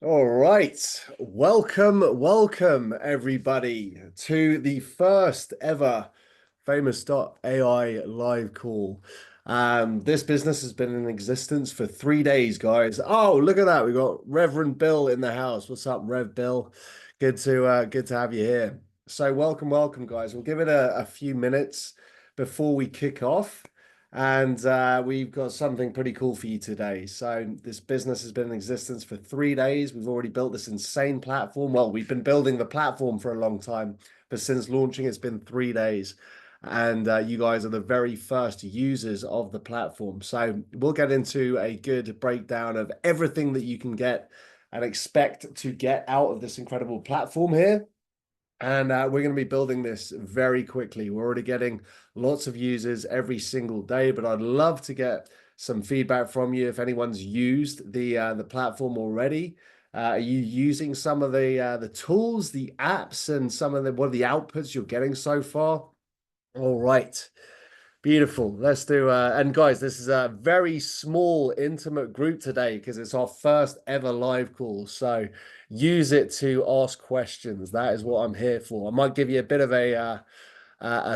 All right. Welcome everybody to the first ever Famous.ai live call. This business has been in existence for 3 days, guys. Oh, look at that. We got Reverend Bill in the house. What's up, Rev Bill? Good to have you here. So welcome, guys. We'll give it a few minutes before we kick off. And we've got something pretty cool for you today. So this business has been in existence for 3 days. We've already built this insane platform. Well, we've been building the platform for a long time, but since launching, it's been 3 days. And you guys are the very first users of the platform. So we'll get into a good breakdown of everything that you can get and expect to get out of this incredible platform here. And we're going to be building this very quickly. We're already getting lots of users every single day, but I'd love to get some feedback from you if anyone's used the platform already. Are you using some of the tools, the apps, and some of the what are the outputs you're getting so far? All right. Beautiful. Let's do and guys, this is a very small, intimate group today because it's our first ever live call. So use it to ask questions. That is what I'm here for. I might give you a bit of a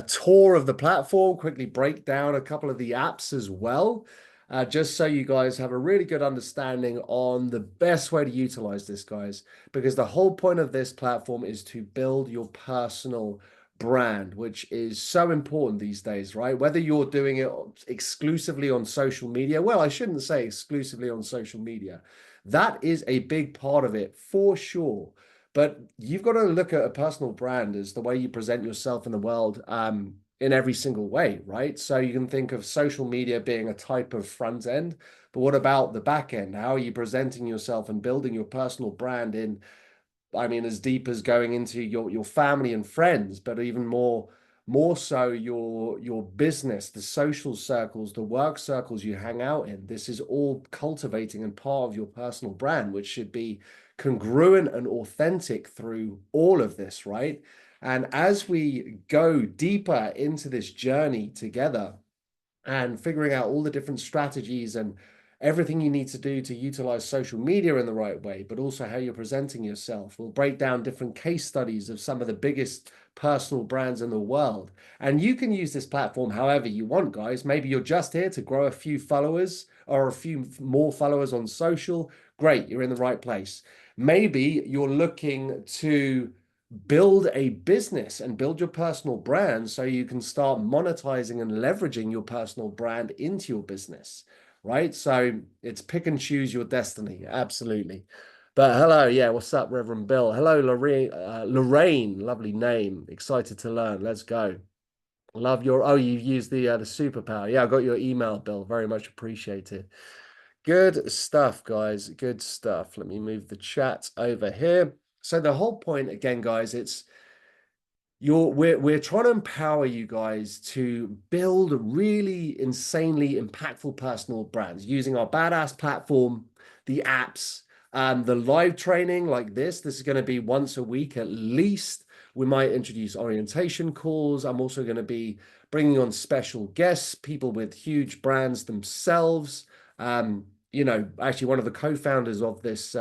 tour of the platform, quickly break down a couple of the apps as well, just so you guys have a really good understanding on the best way to utilize this, guys. Because the whole point of this platform is to build your personal brand, which is so important these days, right? Whether you're doing it exclusively on social media, well, I shouldn't say exclusively on social media. That is a big part of it for sure. But you've got to look at a personal brand as the way you present yourself in the world, in every single way, right? So you can think of social media being a type of front end, but what about the back end? How are you presenting yourself and building your personal brand in, I mean, as deep as going into your family and friends, but even more so your business, the social circles, the work circles you hang out in. This is all cultivating and part of your personal brand, which should be congruent and authentic through all of this, right? And as we go deeper into this journey together, and figuring out all the different strategies and everything you need to do to utilize social media in the right way, but also how you're presenting yourself. We'll break down different case studies of some of the biggest personal brands in the world. And you can use this platform however you want, guys. Maybe you're just here to grow a few followers or a few more followers on social. Great, you're in the right place. Maybe you're looking to build a business and build your personal brand so you can start monetizing and leveraging your personal brand into your business, right? So it's pick and choose your destiny. Absolutely. But hello, yeah, what's up, Reverend Bill? Hello, Lorraine. Lorraine, lovely name. Excited to learn. Let's go. Love your. Oh, you used the superpower. Yeah, I got your email, Bill. Very much appreciated. Good stuff, guys. Good stuff. Let me move the chat over here. So the whole point again, guys, it's we're trying to empower you guys to build really insanely impactful personal brands using our badass platform, the apps, the live training like this. This is going to be once a week at least. We might introduce orientation calls. I'm also going to be bringing on special guests, people with huge brands themselves. Actually, one of the co-founders of this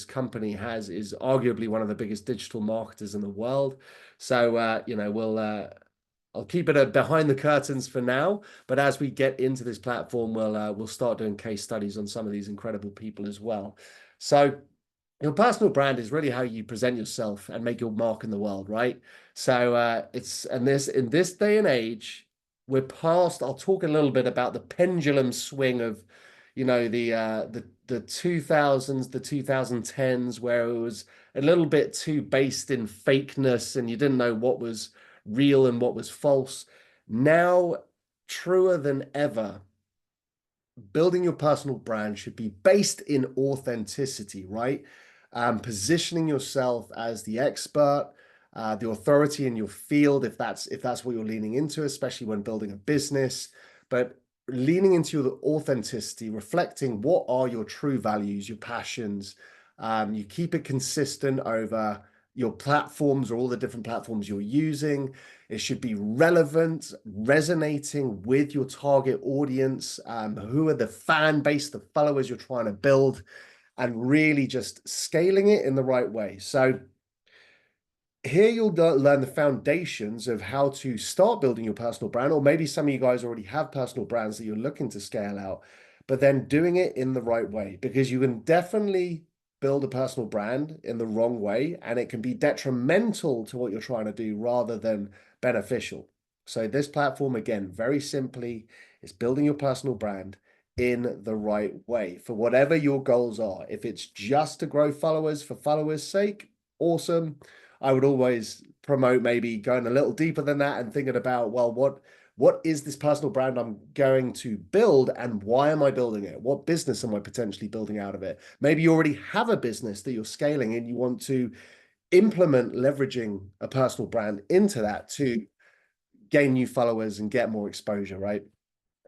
company is arguably one of the biggest digital marketers in the world. So I'll keep it behind the curtains for now. But as we get into this platform, we'll start doing case studies on some of these incredible people as well. So your personal brand is really how you present yourself and make your mark in the world, right? So it's and this in this day and age, we're past. I'll talk a little bit about the pendulum swing of, the 2000s, the 2010s, where it was a little bit too based in fakeness and you didn't know what was real and what was false. Now, truer than ever, building your personal brand should be based in authenticity, right? Positioning yourself as the expert, the authority in your field, if that's what you're leaning into, especially when building a business. But leaning into your authenticity, reflecting what are your true values, your passions. You keep it consistent over your platforms or all the different platforms you're using. It should be relevant, resonating with your target audience. Who are the fan base, the followers you're trying to build? and really just scaling it in the right way. So here you'll learn the foundations of how to start building your personal brand, or maybe some of you guys already have personal brands that you're looking to scale out, but then doing it in the right way, because you can definitely build a personal brand in the wrong way, and it can be detrimental to what you're trying to do rather than beneficial. So this platform, again, very simply, is building your personal brand in the right way for whatever your goals are. If it's just to grow followers for followers' sake, awesome. I would always promote maybe going a little deeper than that and thinking about, well, what is this personal brand I'm going to build, and why am I building it? What business am I potentially building out of it? Maybe you already have a business that you're scaling and you want to implement leveraging a personal brand into that to gain new followers and get more exposure, right?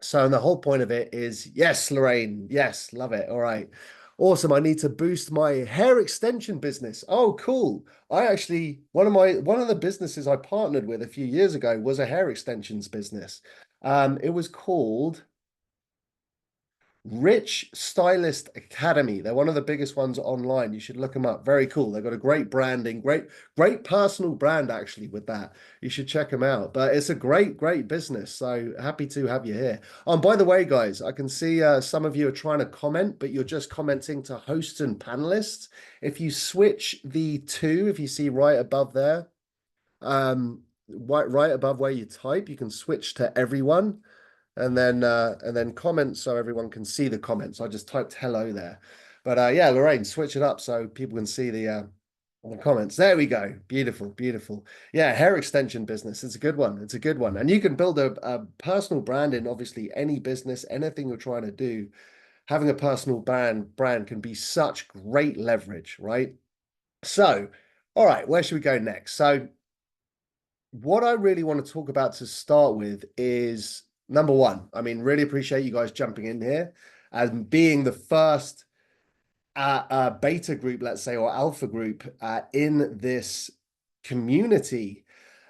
So, and the whole point of it is, yes, Lorraine, yes, love it. All right. Awesome. I need to boost my hair extension business. Oh, cool. I actually, one of the businesses I partnered with a few years ago was a hair extensions business. It was called Rich Stylist Academy. They're one of the biggest ones online. You should look them up. Very cool. They've got a great branding, great personal brand actually with that. You should check them out. But it's a great business. So happy to have you here. And by the way, guys, I can see some of you are trying to comment, but you're just commenting to hosts and panelists. If you switch the two, if you see right above there, right above where you type, you can switch to everyone and then comments so everyone can see the comments. I just typed hello there. But yeah, Lorraine, switch it up so people can see the comments. There we go. Beautiful, beautiful. Yeah, hair extension business. It's a good one. It's a good one. And you can build a personal brand in obviously any business, anything you're trying to do. Having a personal brand can be such great leverage, right? So, all right, where should we go next? So what I really want to talk about to start with is number one. I mean, really appreciate you guys jumping in here and being the first beta group, let's say, or alpha group in this community.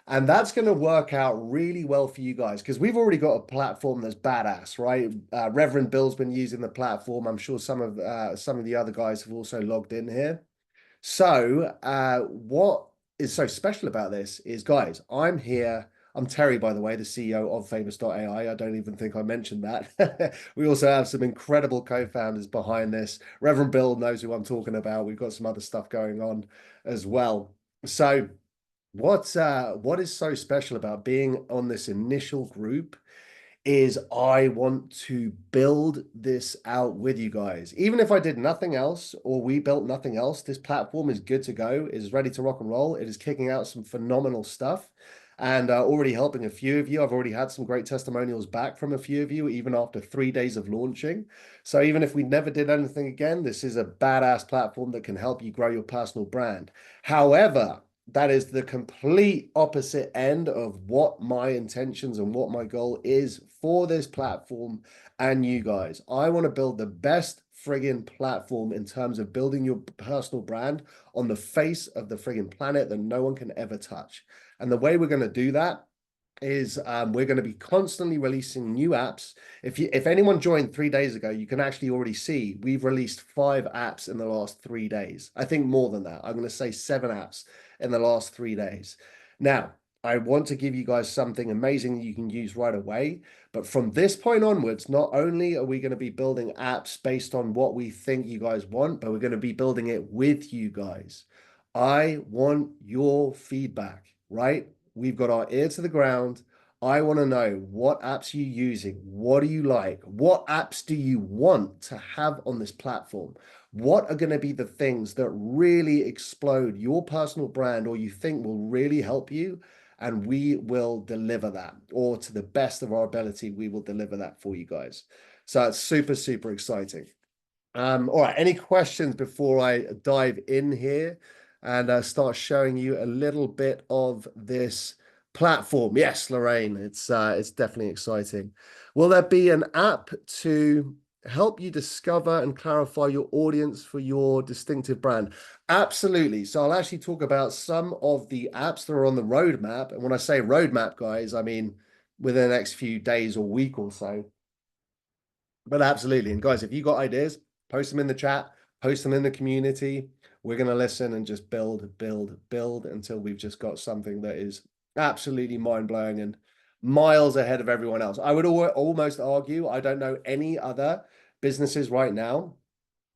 And that's going to work out really well for you guys because we've already got a platform that's badass, right? Reverend Bill's been using the platform. I'm sure some of the other guys have also logged in here. So, what is so special about this is, guys, I'm here. I'm Terry, by the way, the CEO of Famous.ai. I don't even think I mentioned that. We also have some incredible co-founders behind this. Reverend Bill knows who I'm talking about. We've got some other stuff going on as well. So, what is so special about being on this initial group is I want to build this out with you guys. Even if I did nothing else or we built nothing else, this platform is good to go, is ready to rock and roll. It is kicking out some phenomenal stuff and already helping a few of you. I've already had some great testimonials back from a few of you, even after 3 days of launching. So even if we never did anything again, this is a badass platform that can help you grow your personal brand. However, that is the complete opposite end of what my intentions and what my goal is for this platform and you guys. I want to build the best friggin' platform in terms of building your personal brand on the face of the friggin' planet that no one can ever touch. And the way we're going to do that is we're going to be constantly releasing new apps. If anyone joined 3 days ago, you can actually already see we've released 5 apps in the last 3 days. I think more than that. I'm going to say 7 apps in the last 3 days. Now, I want to give you guys something amazing that you can use right away. But from this point onwards, not only are we going to be building apps based on what we think you guys want, but we're going to be building it with you guys. I want your feedback, right? We've got our ear to the ground. I want to know, what apps are you using? What do you like? What apps do you want to have on this platform? What are going to be the things that really explode your personal brand or you think will really help you? And we will deliver that, or to the best of our ability, we will deliver that for you guys. So it's super, super exciting. All right, any questions before I dive in here and start showing you a little bit of this platform? Yes, Lorraine, it's definitely exciting. Will there be an app to help you discover and clarify your audience for your distinctive brand? Absolutely. So I'll actually talk about some of the apps that are on the roadmap. And when I say roadmap, guys, I mean within the next few days or week or so. But absolutely. And guys, if you got ideas, post them in the chat. post them in the community. We're going to listen and just build, build, build until we've just got something that is absolutely mind-blowing and miles ahead of everyone else. I would almost argue I don't know any other businesses right now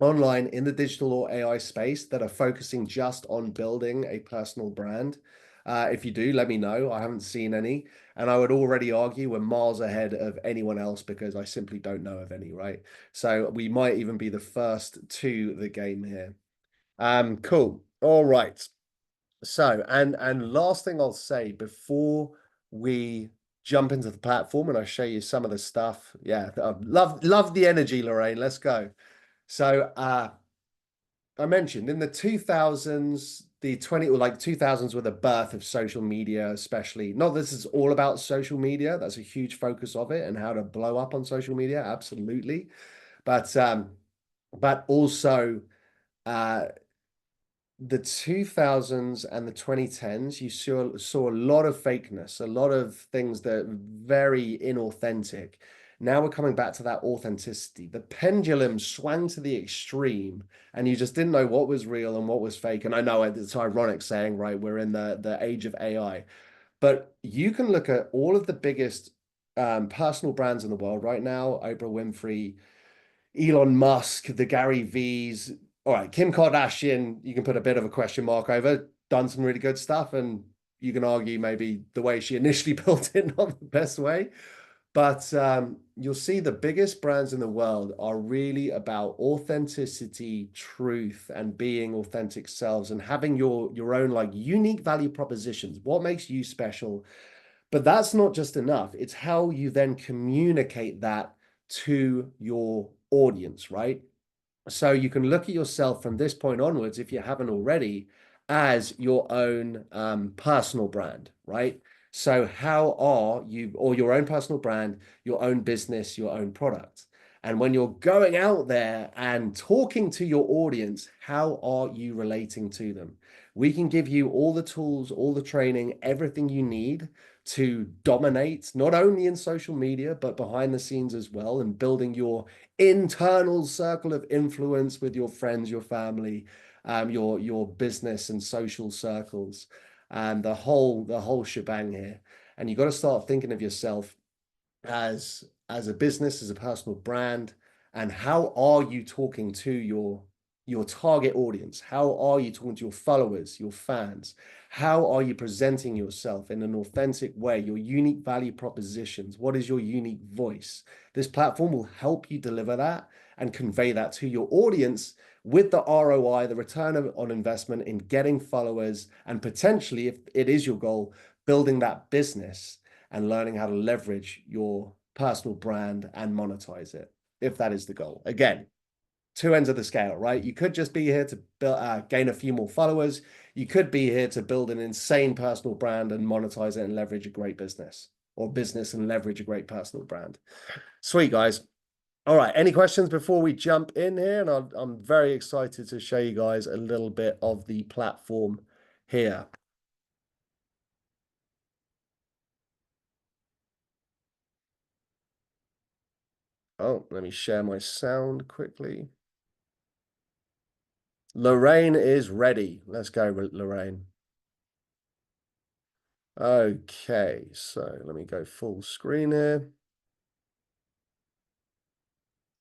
online in the digital or AI space that are focusing just on building a personal brand. If you do, let me know. I haven't seen any. And I would already argue we're miles ahead of anyone else because I simply don't know of any, right? So we might even be the first to the game here. Cool. All right. So, and last thing I'll say before we jump into the platform and I show you some of the stuff. Yeah, I love the energy, Lorraine. Let's go. So, I mentioned in the 2000s, the 20 or like 2000s were the birth of social media, especially. Not this is all about social media. That's a huge focus of it and how to blow up on social media. Absolutely. But also uh the 2000s and the 2010s, you saw a lot of fakeness, a lot of things that are very inauthentic. Now we're coming back to that authenticity. The pendulum swung to the extreme, and you just didn't know what was real and what was fake. And I know it's ironic saying, right, we're in the age of AI, but you can look at all of the biggest personal brands in the world right now, Oprah Winfrey, Elon Musk, the Gary V's. All right, Kim Kardashian, you can put a bit of a question mark over, done some really good stuff. And you can argue maybe the way she initially built it, not the best way. But you'll see the biggest brands in the world are really about authenticity, truth, and being authentic selves and having your own like unique value propositions. What makes you special? But that's not just enough. It's how you then communicate that to your audience, right? So you can look at yourself from this point onwards, if you haven't already, as your own personal brand, right? So how are you, or your own personal brand, your own business, your own product? And when you're going out there and talking to your audience, how are you relating to them? We can give you all the tools, all the training, everything you need to dominate, not only in social media, but behind the scenes as well, and building your internal circle of influence with your friends, your family, your business and social circles, and the whole shebang here. And you got to start thinking of yourself as a business, as a personal brand, and how are you talking to your target audience? How are you talking to your followers, your fans? How are you presenting yourself in an authentic way? Your unique value propositions. What is your unique voice? This platform will help you deliver that and convey that to your audience with the ROI, the return on investment in getting followers, and potentially, if it is your goal, building that business and learning how to leverage your personal brand and monetize it, if that is the goal. Again, two ends of the scale, right? You could just be here to build, gain a few more followers. You could be here to build an insane personal brand and monetize it and leverage a great business, or business and leverage a great personal brand. Sweet, guys. All right. Any questions before we jump in here? And I'm very excited to show you guys a little bit of the platform here. Oh, let me share my sound quickly. Lorraine is ready. Let's go, Lorraine. Okay, so let me go full screen here.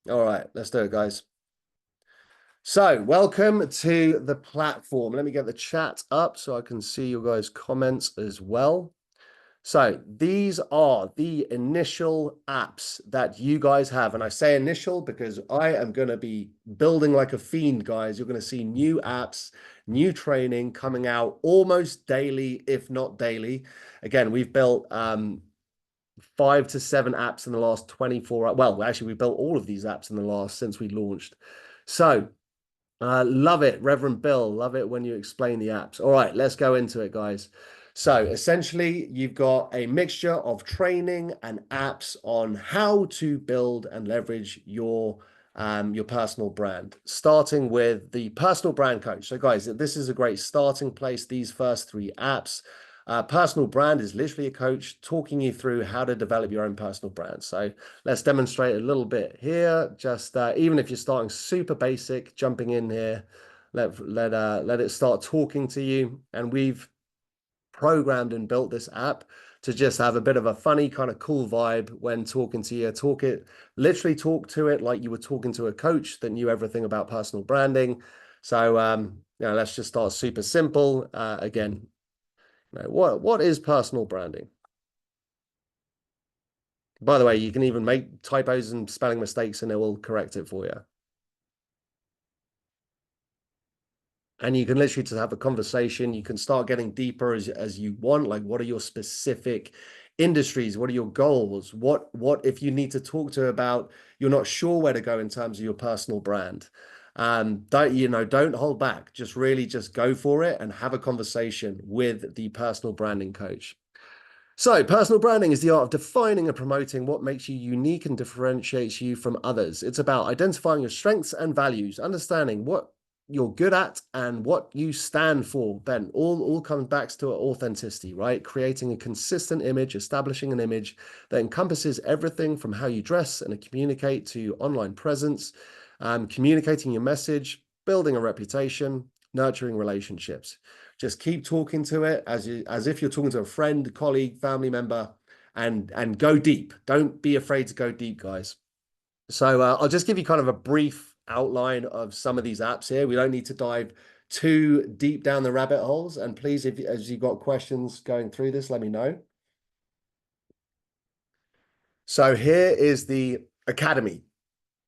All right, let's do it, guys. So welcome to the platform. Let me get the chat up so I can see your guys' comments as well. So these are the initial apps that you guys have. And I say initial because I am going to be building like a fiend, guys. You're going to see new apps, new training coming out almost daily, if not daily. Again, we've built 5 to 7 apps in the last 24 hours. Well, actually, we built all of these apps in the last since we launched. So love it, Reverend Bill. Love it when you explain the apps. All right, let's go into it, guys. So essentially, you've got a mixture of training and apps on how to build and leverage your personal brand, starting with the personal brand coach. So guys, this is a great starting place, these first 3 apps. Personal brand is literally a coach talking you through how to develop your own personal brand. So let's demonstrate a little bit here. Just even if you're starting super basic, jumping in here, let it start talking to you. And we've programmed and built this app to just have a bit of a funny kind of cool vibe when talking to you. Literally talk to it like you were talking to a coach that knew everything about personal branding. So let's just start super simple. Again, what is personal branding? By the way, you can even make typos and spelling mistakes and it will correct it for you. And you can literally just have a conversation. You can start getting deeper as you want. Like, what are your specific industries? What are your goals? What if you need to talk to about you're not sure where to go in terms of your personal brand? Don't hold back. Just really just go for it and have a conversation with the personal branding coach. So, personal branding is the art of defining and promoting what makes you unique and differentiates you from others. It's about identifying your strengths and values, understanding what you're good at and what you stand for. Ben, all comes back to authenticity, right? Creating a consistent image, establishing an image that encompasses everything from how you dress and communicate to online presence, communicating your message, building a reputation, nurturing relationships. Just keep talking to it as if you're talking to a friend, colleague, family member, and go deep. Don't be afraid to go deep, guys. So I'll just give you kind of a brief outline of some of these apps here. We don't need to dive too deep down the rabbit holes. And please, as you've got questions going through this, let me know. So here is the Academy.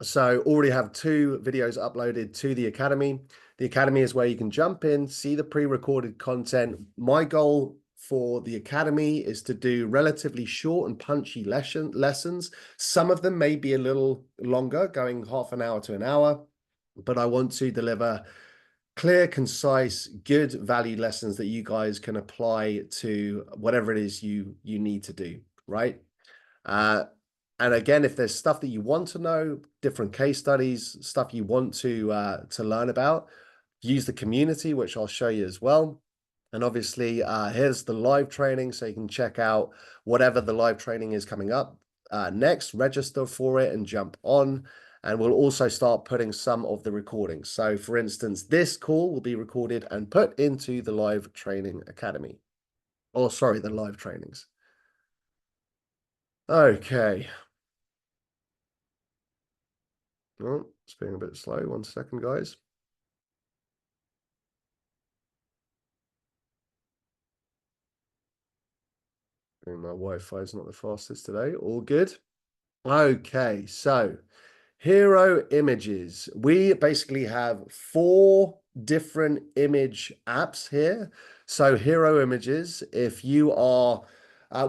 So already have 2 videos uploaded to the Academy. The Academy is where you can jump in, see the pre-recorded content. My goal for the Academy is to do relatively short and punchy lessons. Some of them may be a little longer, going half an hour to an hour, but I want to deliver clear, concise, good value lessons that you guys can apply to whatever it is you need to do, right? And again, if there's stuff that you want to know, different case studies, stuff you want to learn about, use the community, which I'll show you as well. And obviously, here's the live training, so you can check out whatever the live training is coming up next, register for it and jump on. And we'll also start putting some of the recordings. So for instance, this call will be recorded and put into the live training academy. Oh, sorry, the live trainings. Okay. Oh, it's being a bit slow. 1 second, guys. My Wi-Fi is not the fastest today. All good. Okay, so Hero Images. We basically have 4 different image apps here. So Hero Images, if you are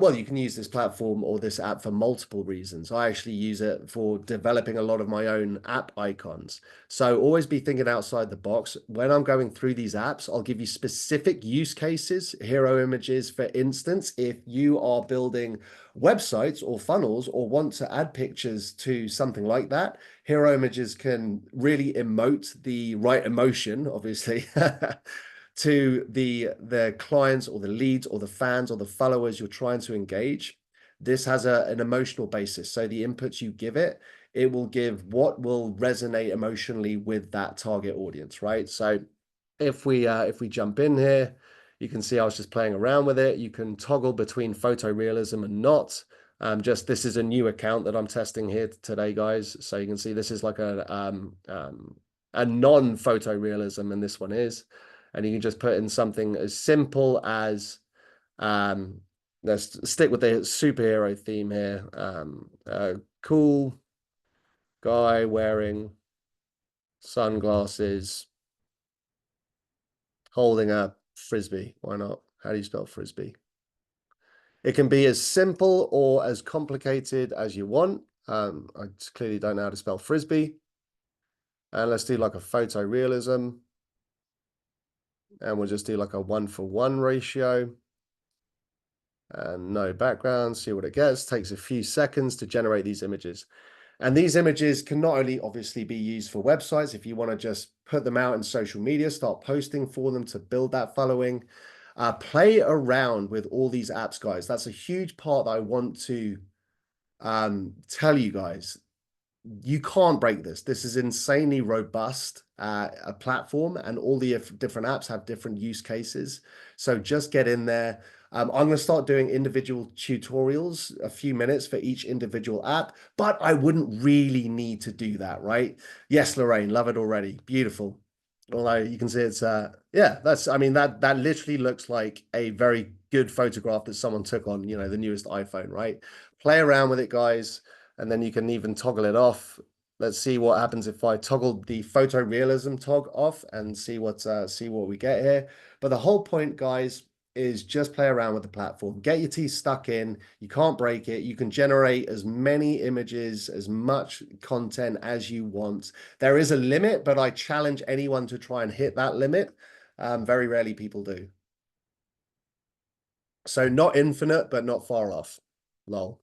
well, you can use this platform or this app for multiple reasons. I actually use it for developing a lot of my own app icons. So always be thinking outside the box. When I'm going through these apps, I'll give you specific use cases. Hero Images, for instance, if you are building websites or funnels or want to add pictures to something like that, Hero Images can really emote the right emotion, obviously, to the clients or the leads or the fans or the followers you're trying to engage. This has an emotional basis. So the inputs you give it, it will give what will resonate emotionally with that target audience, right? So if we jump in here, you can see I was just playing around with it. You can toggle between photorealism and not. This is a new account that I'm testing here today, guys. So you can see this is like a non-photorealism, and this one is. And you can just put in something as simple as let's stick with the superhero theme here. Cool guy wearing sunglasses, holding a frisbee. Why not? How do you spell frisbee? It can be as simple or as complicated as you want. I clearly don't know how to spell frisbee. And let's do like a photorealism. And we'll just do like a 1-for-1 ratio. And no background, see what it gets. Takes a few seconds to generate these images. And these images can not only obviously be used for websites, if you want to just put them out in social media, start posting for them to build that following. Play around with all these apps, guys. That's a huge part that I want to tell you guys. You can't break this. This is insanely robust a platform, and all the different apps have different use cases. So just get in there. I'm going to start doing individual tutorials, a few minutes for each individual app, but I wouldn't really need to do that, right? Yes, Lorraine, love it already. Beautiful. Although you can see it's yeah, that's I mean that literally looks like a very good photograph that someone took on, the newest iPhone, right? Play around with it, guys, and then you can even toggle it off. Let's see what happens if I toggle the photorealism toggle off and see what we get here. But the whole point, guys, is just play around with the platform. Get your teeth stuck in. You can't break it. You can generate as many images, as much content as you want. There is a limit, but I challenge anyone to try and hit that limit. Very rarely people do. So not infinite, but not far off. Lol.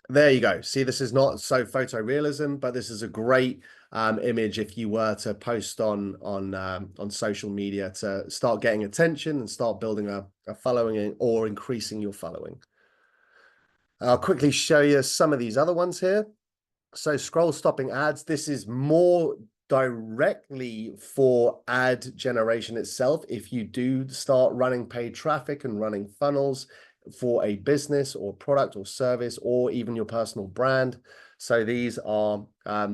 There you go. See, this is not so photorealism, but this is a great image if you were to post on social media to start getting attention and start building a following or increasing your following. I'll quickly show you some of these other ones here. So scroll stopping ads, this is more directly for ad generation itself. If you do start running paid traffic and running funnels for a business or product or service, or even your personal brand. So these are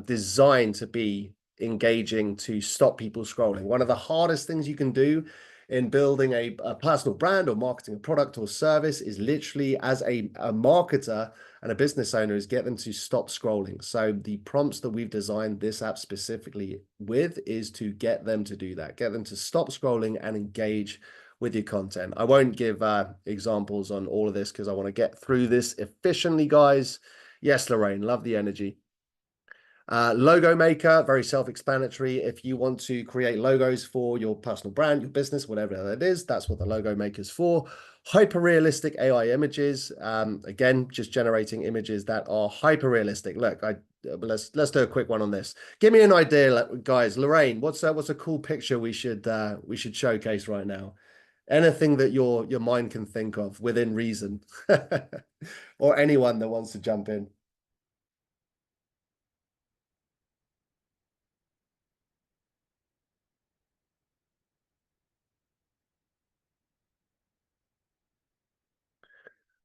designed to be engaging to stop people scrolling. One of the hardest things you can do in building a personal brand or marketing a product or service is literally as a marketer and a business owner is get them to stop scrolling. So the prompts that we've designed this app specifically with is to get them to do that, get them to stop scrolling and engage with your content. I won't give examples on all of this because I want to get through this efficiently, guys. Yes, Lorraine, love the energy. Logo maker, very self-explanatory. If you want to create logos for your personal brand, your business, whatever that is, that's what the logo maker is for. Hyper-realistic AI images. Again, just generating images that are hyper-realistic. Look, let's do a quick one on this. Give me an idea, guys. Lorraine, what's a cool picture we should showcase right now? Anything that your mind can think of within reason, or anyone that wants to jump in.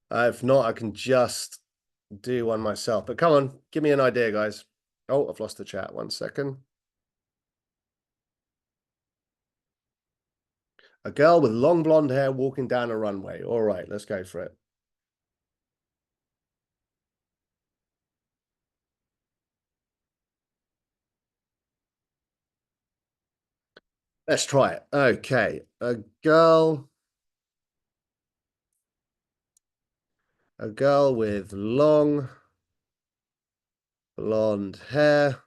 If not, I can just do one myself. But come on, give me an idea, guys. Oh, I've lost the chat. 1 second. A girl with long blonde hair walking down a runway. All right, let's go for it. Let's try it. Okay, a girl with long blonde hair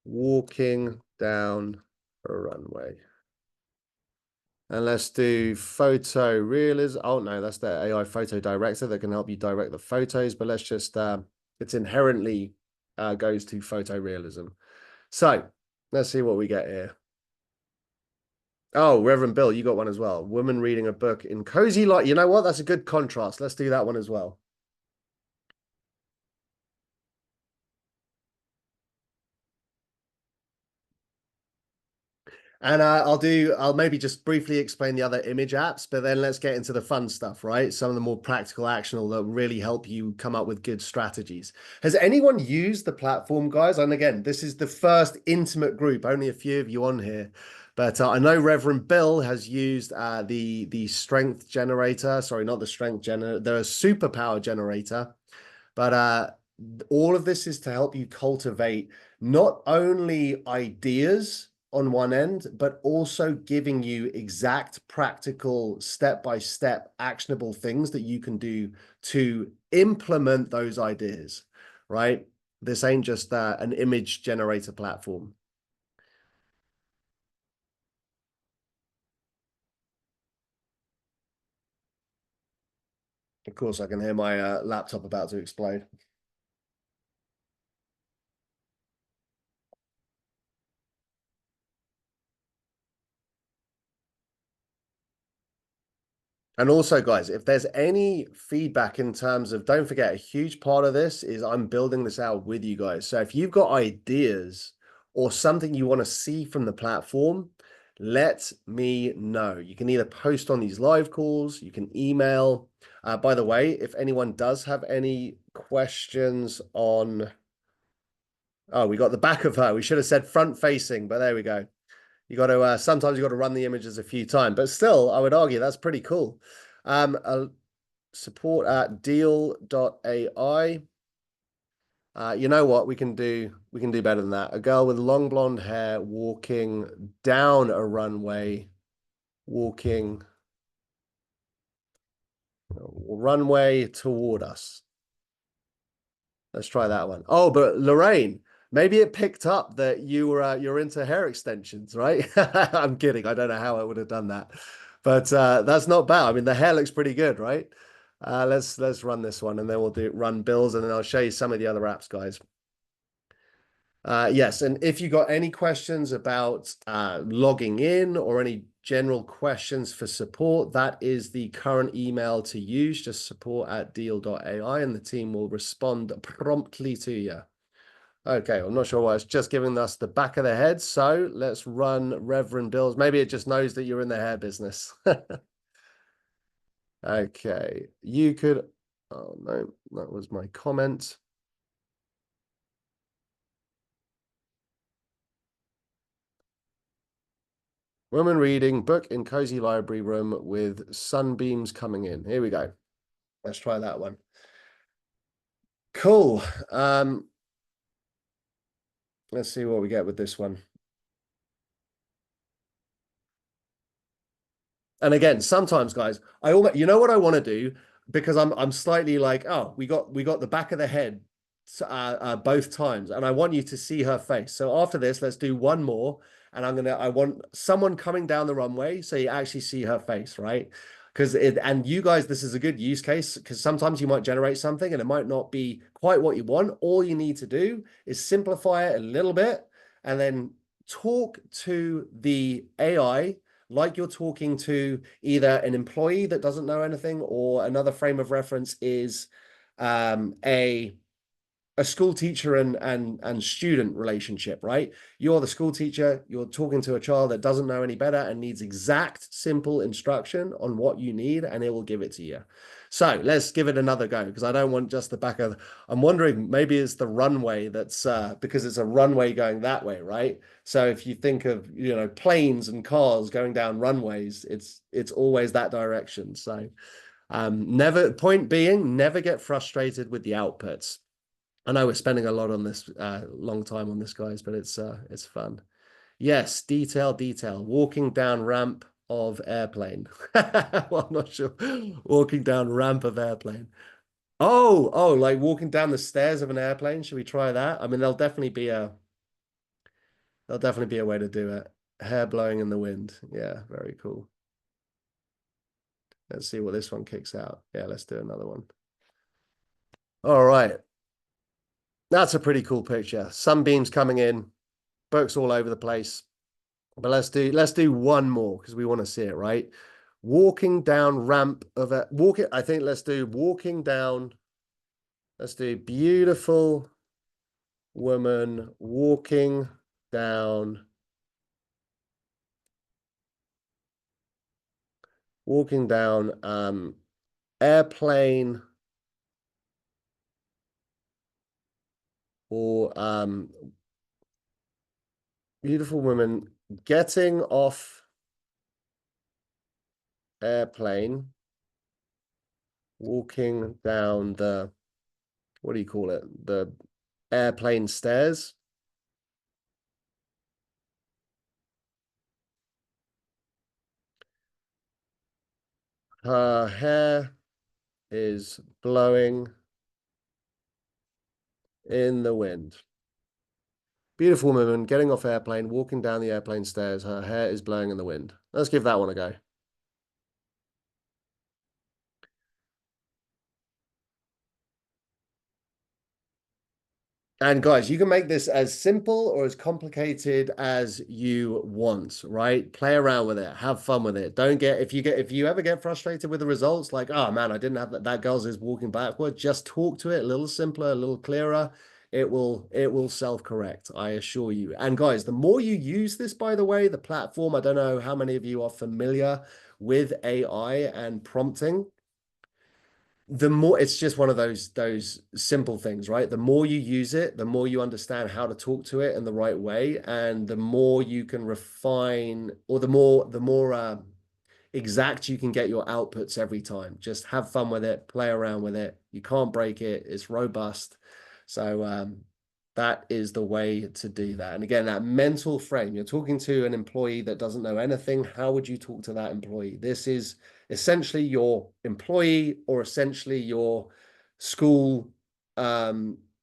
walking down a runway. And let's do photo realism. Oh no, that's the AI photo director that can help you direct the photos. But let's just it's inherently goes to photorealism. So let's see what we get here. Oh, Reverend Bill, you got one as well. Woman reading a book in cozy light. You know what? That's a good contrast. Let's do that one as well. And I'll maybe just briefly explain the other image apps, but then let's get into the fun stuff, right? Some of the more practical, actionable that really help you come up with good strategies. Has anyone used the platform, guys? And again, this is the first intimate group, only a few of you on here. But I know Reverend Bill has used the strength generator. Sorry, not the strength generator, the superpower generator. But all of this is to help you cultivate not only ideas on one end, but also giving you exact, practical, step-by-step, actionable things that you can do to implement those ideas, right? This ain't just an image generator platform. Of course, I can hear my laptop about to explode. And also, guys, if there's any feedback in terms of, don't forget, a huge part of this is I'm building this out with you guys. So if you've got ideas or something you want to see from the platform, let me know. You can either post on these live calls, you can email. By the way, if anyone does have any questions on, oh, we got the back of her. We should have said front facing, but there we go. You got to sometimes you got to run the images a few times, but still, I would argue that's pretty cool. Support at deal.ai. You know what? We can do better than that. A girl with long blonde hair walking down a runway, walking runway toward us. Let's try that one. Oh, but Lorraine, maybe it picked up that you're into hair extensions, right? I'm kidding. I don't know how I would have done that, but that's not bad. I mean, the hair looks pretty good, right? Let's run this one, and then we'll do run bills, and then I'll show you some of the other apps, guys. Yes, and if you got any questions about logging in or any general questions for support, that is the current email to use, just support at deal.ai, and the team will respond promptly to you. Okay, I'm not sure why it's just giving us the back of the head, so let's run Reverend Bills. Maybe it just knows that you're in the hair business. Okay, you could, oh no, that was my comment. Woman reading book in cozy library room with sunbeams coming in. Here we go. Let's try that one. Cool. Let's see what we get with this one. And again, sometimes, guys, I almost, you know what I want to do, because I'm slightly like, oh, we got the back of the head both times, and I want you to see her face. So after this, let's do one more, and I want someone coming down the runway so you actually see her face, right? Because and you guys, this is a good use case, because sometimes you might generate something and it might not be quite what you want. All you need to do is simplify it a little bit and then talk to the AI like you're talking to either an employee that doesn't know anything, or another frame of reference is a school teacher and student relationship, right? You're the school teacher, you're talking to a child that doesn't know any better and needs exact, simple instruction on what you need, and it will give it to you. So let's give it another go, because I don't want just the back of. I'm wondering, maybe it's the runway that's because it's a runway going that way, right? So if you think of, planes and cars going down runways, it's always that direction. So never, point being, never get frustrated with the outputs. I know we're spending a lot on this, long time on this, guys, but it's fun. Yes, detail. Walking down ramp of airplane. Well, I'm not sure. Walking down ramp of airplane. Oh, like walking down the stairs of an airplane. Should we try that? I mean, there'll definitely be a way to do it. Hair blowing in the wind. Yeah, very cool. Let's see what this one kicks out. Yeah, let's do another one. All right. That's a pretty cool picture. Sunbeams coming in, books all over the place. But let's do one more, because we want to see it, right? Walking down ramp of a walking. I think let's do walking down. Let's do beautiful woman down, walking down airplane, or beautiful woman getting off airplane, walking down the, what do you call it? The airplane stairs. Her hair is blowing in the wind. Beautiful woman getting off airplane, walking down the airplane stairs. Her hair is blowing in the wind. Let's give that one a go. And guys, you can make this as simple or as complicated as you want, right? Play around with it, have fun with it. Don't get if you ever get frustrated with the results, like, oh man, I didn't have that girl's is walking backward, just talk to it a little simpler, a little clearer. It will self-correct, I assure you. And guys, the more you use this, by the way, the platform, I don't know how many of you are familiar with AI and prompting, the more it's just one of those simple things, right? The more you use it, the more you understand how to talk to it in the right way, and the more you can refine, or the more exact you can get your outputs every time. Just have fun with it, play around with it. You can't break it. It's robust. So that is the way to do that. And again, that mental frame, you're talking to an employee that doesn't know anything. How would you talk to that employee? This is essentially your employee, or essentially your school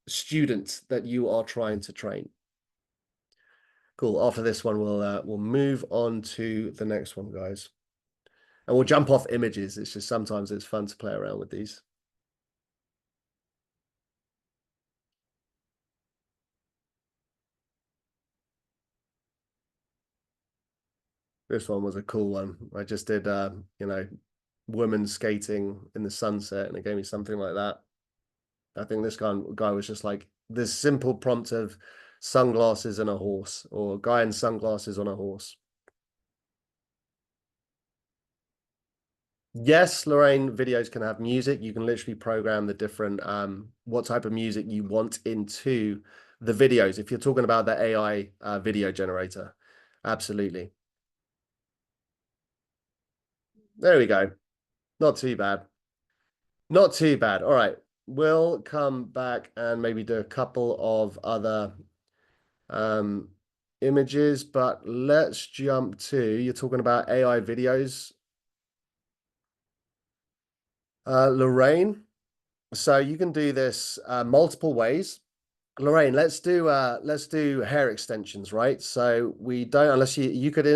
student that you are trying to train. Cool. After this one, we'll move on to the next one, guys. And we'll jump off images. It's just sometimes it's fun to play around with these. This one was a cool one. I just did, women skating in the sunset, and it gave me something like that. I think this guy was just like this simple prompt of sunglasses and a horse, or guy in sunglasses on a horse. Yes, Lorraine, videos can have music. You can literally program the different what type of music you want into the videos. If you're talking about the AI video generator, absolutely. There we go. Not too bad. Not too bad. All right. We'll come back and maybe do a couple of other images, but let's jump to, you're talking about AI videos. Lorraine, so you can do this multiple ways. Lorraine, let's do hair extensions, right? So we don't, unless you could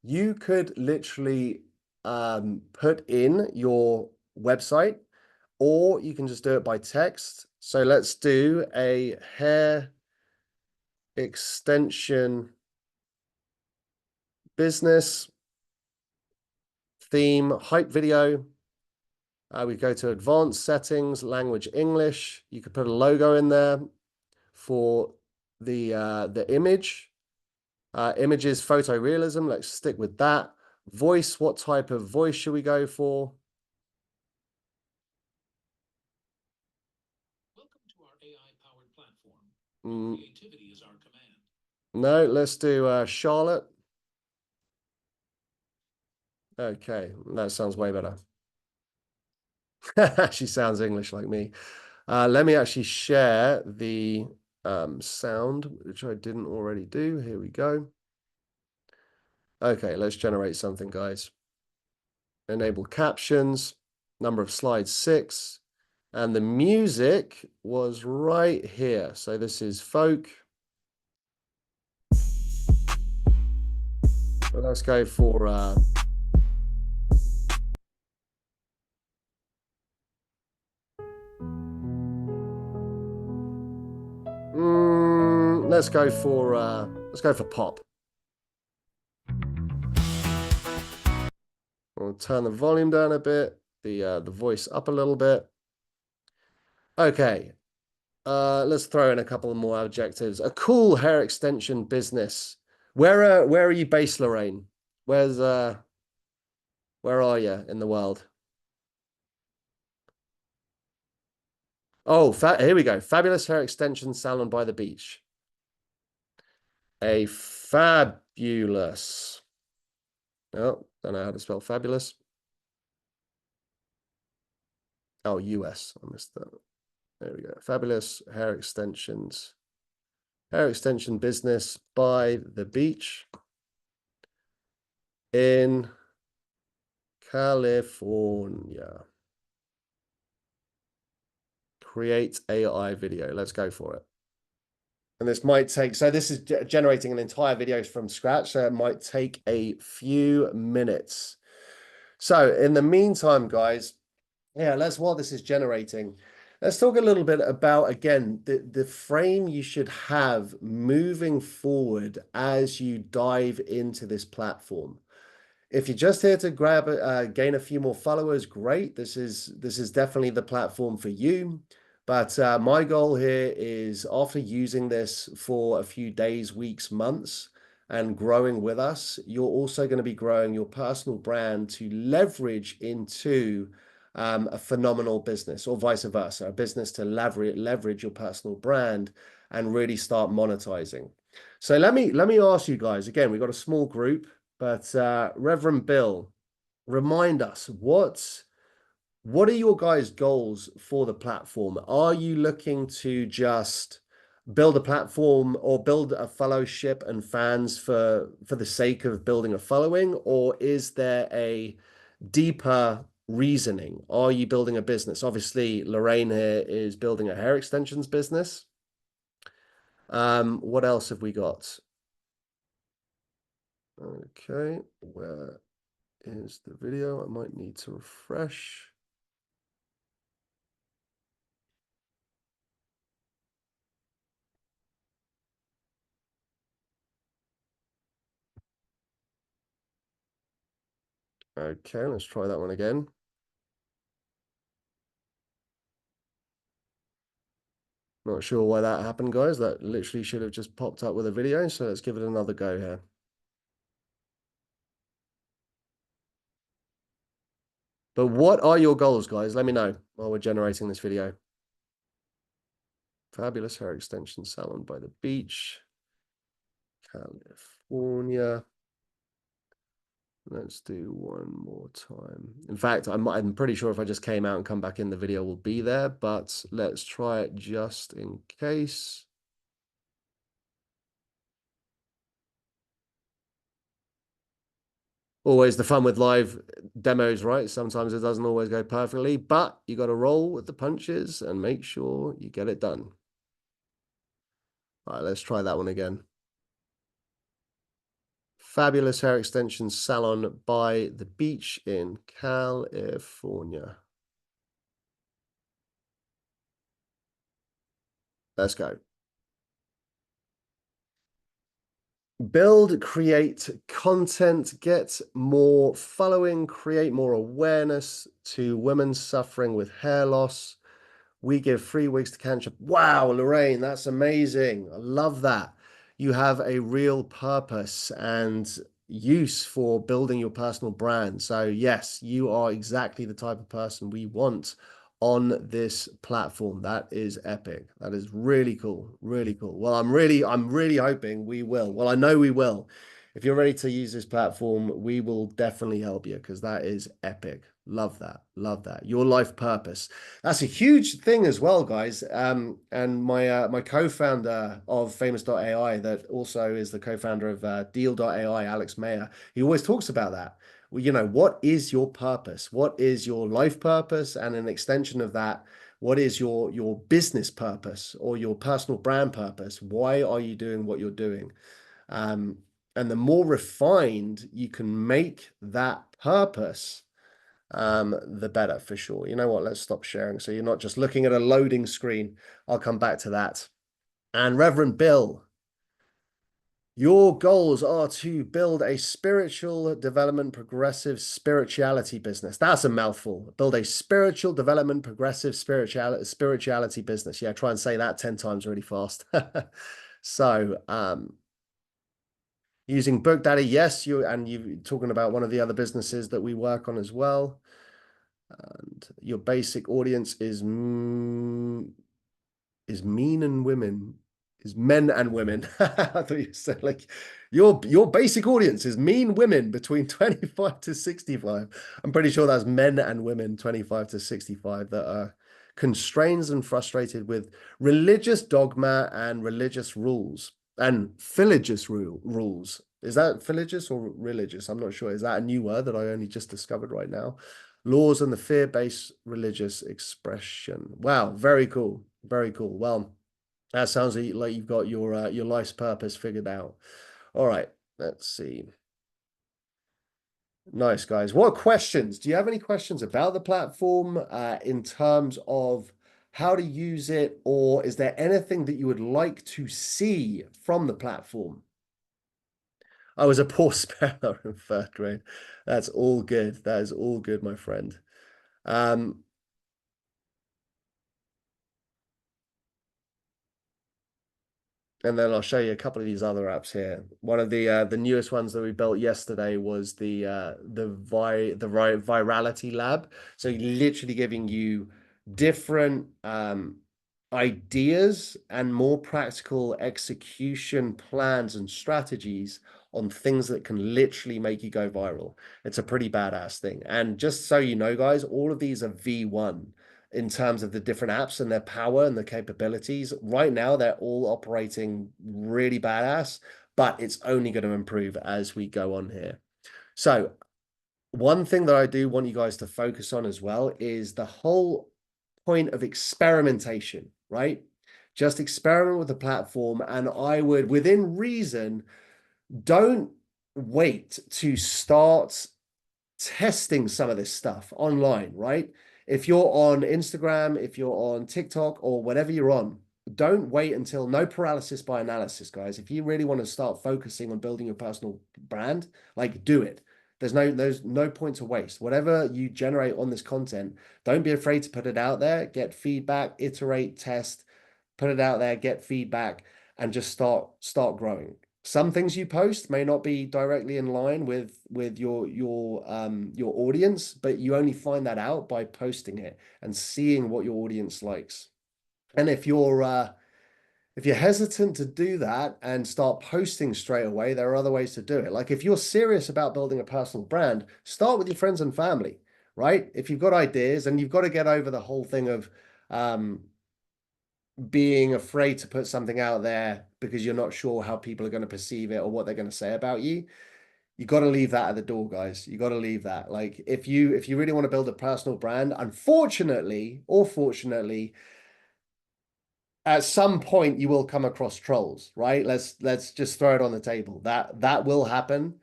you could literally put in your website, or you can just do it by text. So let's do a hair extension business theme hype video. We go to advanced settings, language English. You could put a logo in there for the image. Images, photorealism. Let's stick with that. Voice, what type of voice should we go for? Welcome to our AI-powered platform. Creativity is our command. No, let's do Charlotte. Okay, that sounds way better. She sounds English like me. Let me actually share the sound, which I didn't already do. Here we go. Okay, let's generate something, guys. Enable captions, number of slides 6, and the music was right here. So this is folk. Well, let's go for let's go for pop. We'll turn the volume down a bit, the voice up a little bit. Okay. Let's throw in a couple more adjectives. A cool hair extension business. Where are you based, Lorraine? Where are you in the world? Oh, here we go. Fabulous hair extension salon by the beach. A fabulous. Oh, don't know how to spell fabulous. Oh, US. I missed that. There we go. Fabulous hair extensions. Hair extension business by the beach in California. Create AI video. Let's go for it. And this might take, so this is generating an entire video from scratch, so it might take a few minutes. So in the meantime, guys, yeah, while this is generating, Let's talk a little bit about, again, the frame you should have moving forward as you dive into this platform. If you're just here to gain a few more followers, great. This is definitely the platform for you. But my goal here is, after using this for a few days, weeks, months, and growing with us, you're also going to be growing your personal brand to leverage into a phenomenal business, or vice versa, a business to leverage your personal brand and really start monetizing. So let me ask you guys again. We've got a small group. But Reverend Bill, remind us, what are your guys' goals for the platform? Are you looking to just build a platform or build a fellowship and fans for the sake of building a following, or is there a deeper reasoning? Are you building a business? Obviously, Lorraine here is building a hair extensions business. What else have we got? Okay, where is the video? I might need to refresh. Okay, let's try that one again. Not sure why that happened, guys. That literally should have just popped up with a video. So let's give it another go here. But what are your goals, guys? Let me know while we're generating this video. Fabulous hair extension salon by the beach, California. Let's do one more time. In fact, I'm pretty sure if I just came out and come back in, the video will be there, but let's try it just in case. Always the fun with live demos, right? Sometimes it doesn't always go perfectly, but you got to roll with the punches and make sure you get it done. All right, let's try that one again. Fabulous hair extension salon by the beach in California. Let's go. Build, create content, get more following, create more awareness to women suffering with hair loss. We give 3 weeks to catch up. Wow, Lorraine, that's amazing. I love that. You have a real purpose and use for building your personal brand. So yes, you are exactly the type of person we want on this platform. That is epic. That is really cool. Really cool. Well, I'm really hoping we will. Well, I know we will. If you're ready to use this platform, we will definitely help you, because that is epic. Love that. Love that. Your life purpose. That's a huge thing as well, guys. And my co-founder of Famous.ai, that also is the co-founder of Deal.ai, Alex Mayer, he always talks about that. Well, what is your purpose? What is your life purpose? And an extension of that, what is your business purpose or your personal brand purpose? Why are you doing what you're doing? And the more refined you can make that purpose, the better, for sure. You know what? Let's stop sharing, so you're not just looking at a loading screen. I'll come back to that. And Reverend Bill, your goals are to build a spiritual development, progressive spirituality business. That's a mouthful. Build a spiritual development, progressive spirituality business. Yeah, try and say that 10 times really fast. So, using BookDaddy, yes, you're talking about one of the other businesses that we work on as well. And your basic audience is mean and women, is men and women. I thought you said like your basic audience is mean women between 25 to 65. I'm pretty sure that's men and women 25 to 65 that are constrained and frustrated with religious dogma and religious rules and religious rules. Is that religious or religious? I'm not sure. Is that a new word that I only just discovered right now? Laws and the fear-based religious expression. Wow, very cool. Very cool. Well, that sounds like you've got your life's purpose figured out. All right, let's see. Nice, guys. What questions? Do you have any questions about the platform in terms of how to use it, or is there anything that you would like to see from the platform? I was a poor speller in third grade. That's all good. That is all good, my friend. And then I'll show you a couple of these other apps here. One of the newest ones that we built yesterday was the virality lab. So literally giving you different ideas and more practical execution plans and strategies on things that can literally make you go viral. It's a pretty badass thing. And just so you know, guys, all of these are V1 in terms of the different apps and their power and the capabilities. Right now, they're all operating really badass, but it's only going to improve as we go on here. So one thing that I do want you guys to focus on as well is the whole point of experimentation, right? Just experiment with the platform. And I would, within reason, don't wait to start testing some of this stuff online, right? If you're on Instagram, if you're on TikTok or whatever you're on, don't wait until no paralysis by analysis, guys. If you really want to start focusing on building your personal brand, like do it. There's no point to waste. Whatever you generate on this content, don't be afraid to put it out there, get feedback, iterate, test, put it out there, get feedback, and just start growing. Some things you post may not be directly in line with your audience, but you only find that out by posting it and seeing what your audience likes. And if you're hesitant to do that and start posting straight away, there are other ways to do it. Like if you're serious about building a personal brand, start with your friends and family, right? If you've got ideas, and you've got to get over the whole thing of being afraid to put something out there because you're not sure how people are going to perceive it or what they're going to say about you. You got to leave that at the door, guys. You got to leave that. Like if you really want to build a personal brand, unfortunately or fortunately, at some point you will come across trolls, right? Let's just throw it on the table. That will happen.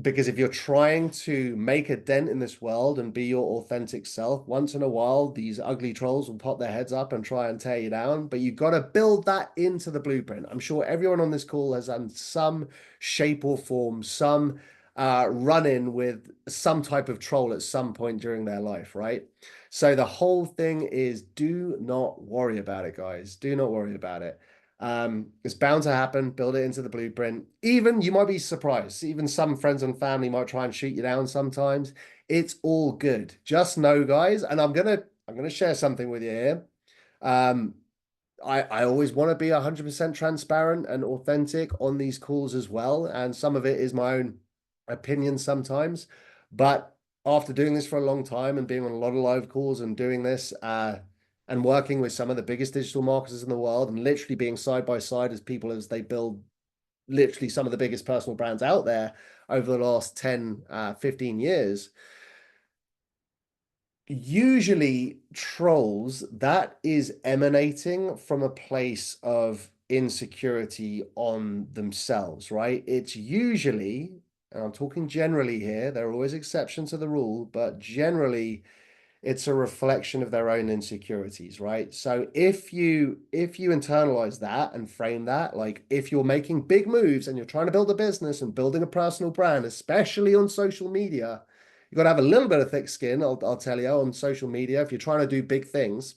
Because if you're trying to make a dent in this world and be your authentic self, once in a while, these ugly trolls will pop their heads up and try and tear you down. But you've got to build that into the blueprint. I'm sure everyone on this call has done some shape or form, some run-in with some type of troll at some point during their life, right? So the whole thing is do not worry about it, guys. Do not worry about it. It's bound to happen. Build it into the blueprint. Even you might be surprised. Even some friends and family might try and shoot you down sometimes. It's all good. Just know, guys, and I'm gonna share something with you here. I always want to be 100% transparent and authentic on these calls as well. And some of it is my own opinion sometimes. But after doing this for a long time and being on a lot of live calls and doing this, and working with some of the biggest digital marketers in the world and literally being side by side as people as they build literally some of the biggest personal brands out there over the last 10, 15 years, usually trolls, that is emanating from a place of insecurity on themselves, right? It's usually, and I'm talking generally here, there are always exceptions to the rule, but generally it's a reflection of their own insecurities, right? So if you internalize that and frame that, like if you're making big moves and you're trying to build a business and building a personal brand, especially on social media, you've got to have a little bit of thick skin, I'll tell you, on social media. If you're trying to do big things,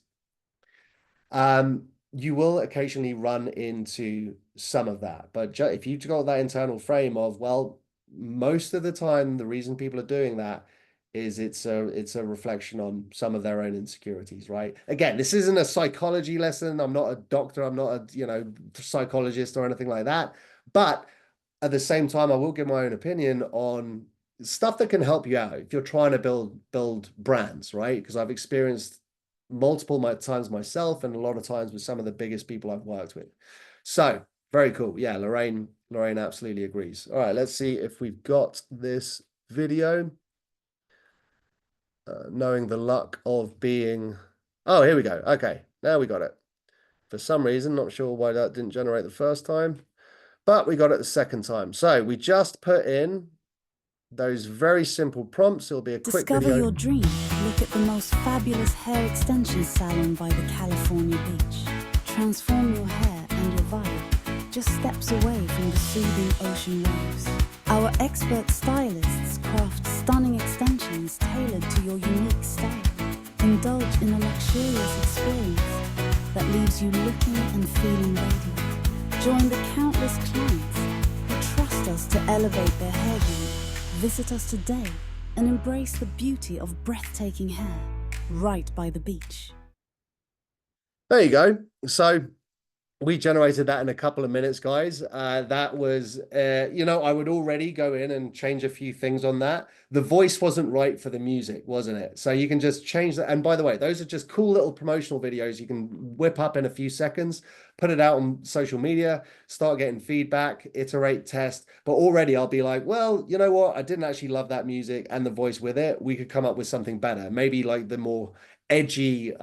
you will occasionally run into some of that. But if you've got that internal frame of, well, most of the time, the reason people are doing that is it's a reflection on some of their own insecurities, right? Again, this isn't a psychology lesson. I'm not a doctor. I'm not a psychologist or anything like that. But at the same time, I will give my own opinion on stuff that can help you out if you're trying to build brands, right? Because I've experienced multiple times myself and a lot of times with some of the biggest people I've worked with. So very cool. Yeah, Lorraine absolutely agrees. All right, let's see if we've got this video. Knowing the luck of being... Oh, here we go. Okay, now we got it. For some reason, not sure why that didn't generate the first time, but we got it the second time. So we just put in those very simple prompts. It'll be a quick Discover video. your dream. Look at the most fabulous hair extension salon by the California beach. Transform your hair and your vibe just steps away from the soothing ocean waves. Our expert stylists craft stunning extensions tailored to your unique style. Indulge in a luxurious experience that leaves you looking and feeling radiant. Join the countless clients who trust us to elevate their hair game. Visit us today and embrace the beauty of breathtaking hair right by the beach. There you go. So we generated that in a couple of minutes, guys. That was, I would already go in and change a few things on that. The voice wasn't right for the music, wasn't it? So you can just change that. And by the way, those are just cool little promotional videos you can whip up in a few seconds, put it out on social media, start getting feedback, iterate, test. But already I'll be like, well, you know what? I didn't actually love that music and the voice with it. We could come up with something better. Maybe like the more edgy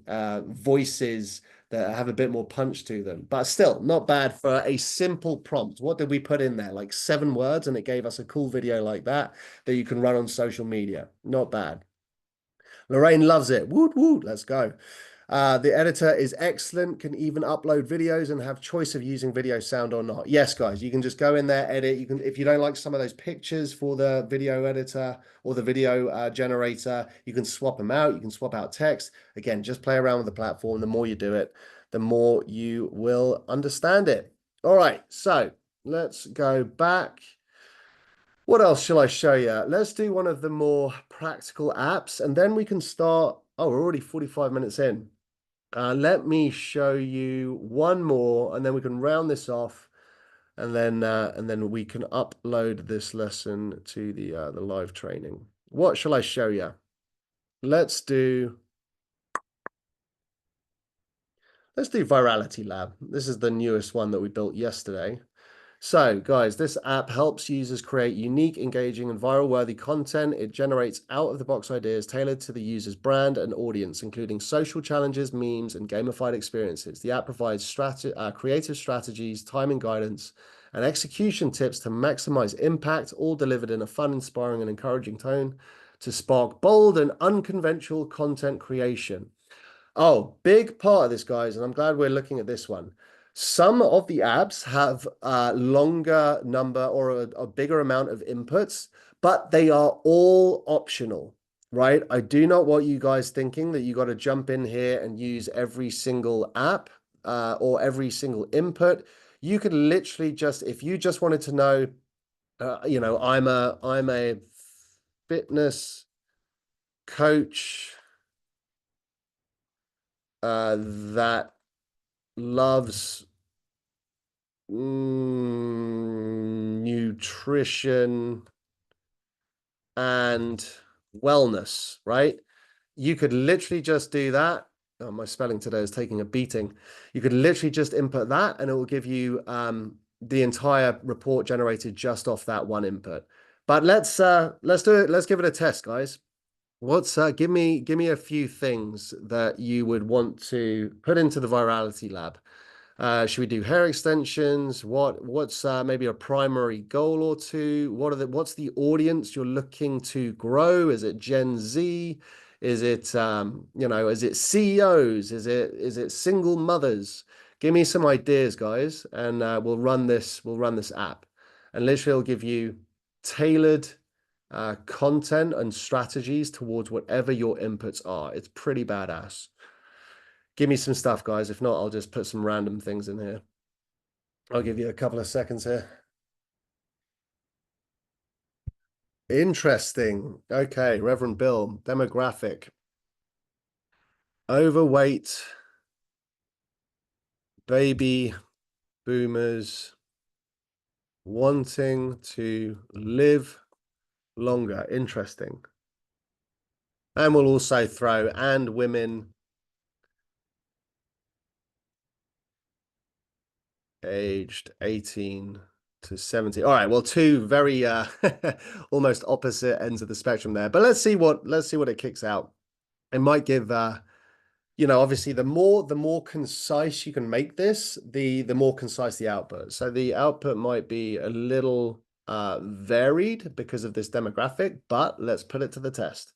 voices that have a bit more punch to them, but still not bad for a simple prompt. What did we put in there? Like 7 words, and it gave us a cool video like that you can run on social media. Not bad. Lorraine loves it. Woot woot, let's go. The editor is excellent, can even upload videos and have choice of using video sound or not. Yes, guys, you can just go in there, edit. You can, if you don't like some of those pictures for the video editor or the video generator, you can swap them out. You can swap out text. Again, just play around with the platform. The more you do it, the more you will understand it. All right, so let's go back. What else shall I show you? Let's do one of the more practical apps, and then we can start. Oh, we're already 45 minutes in. Let me show you one more, and then we can round this off, and then we can upload this lesson to the live training. What shall I show you? Let's do Virality Lab. This is the newest one that we built yesterday. So, guys, this app helps users create unique, engaging, and viral-worthy content. It generates out-of-the-box ideas tailored to the user's brand and audience, including social challenges, memes, and gamified experiences. The app provides creative strategies, timing guidance, and execution tips to maximize impact, all delivered in a fun, inspiring, and encouraging tone to spark bold and unconventional content creation. Oh, big part of this, guys, and I'm glad we're looking at this one. Some of the apps have a longer number or a bigger amount of inputs, but they are all optional, right? I do not want you guys thinking that you got to jump in here and use every single app or every single input. You could literally just, if you just wanted to know, I'm a fitness coach that loves nutrition and wellness, right? You could literally just do that. Oh, my spelling today is taking a beating. You could literally just input that and it will give you the entire report generated just off that one input. But let's do it. Let's give it a test, guys. Give me a few things that you would want to put into the Virality Lab. Should we do hair extensions? What's maybe a primary goal or two? What's the audience you're looking to grow? Is it Gen Z? Is it is it CEOs? Is it single mothers? Give me some ideas, guys, and we'll run this app, and literally it'll give you tailored content and strategies towards whatever your inputs are. It's pretty badass. Give me some stuff, guys. If not, I'll just put some random things in here. I'll give you a couple of seconds here. Interesting. Okay, Reverend Bill, demographic. Overweight, baby boomers wanting to live longer. Interesting. And we'll also throw and women aged 18 to 70. All right, well, two very almost opposite ends of the spectrum there. But let's see what it kicks out. It might give obviously the more concise you can make this, the more concise the output. So the output might be a little varied because of this demographic, but let's put it to the test.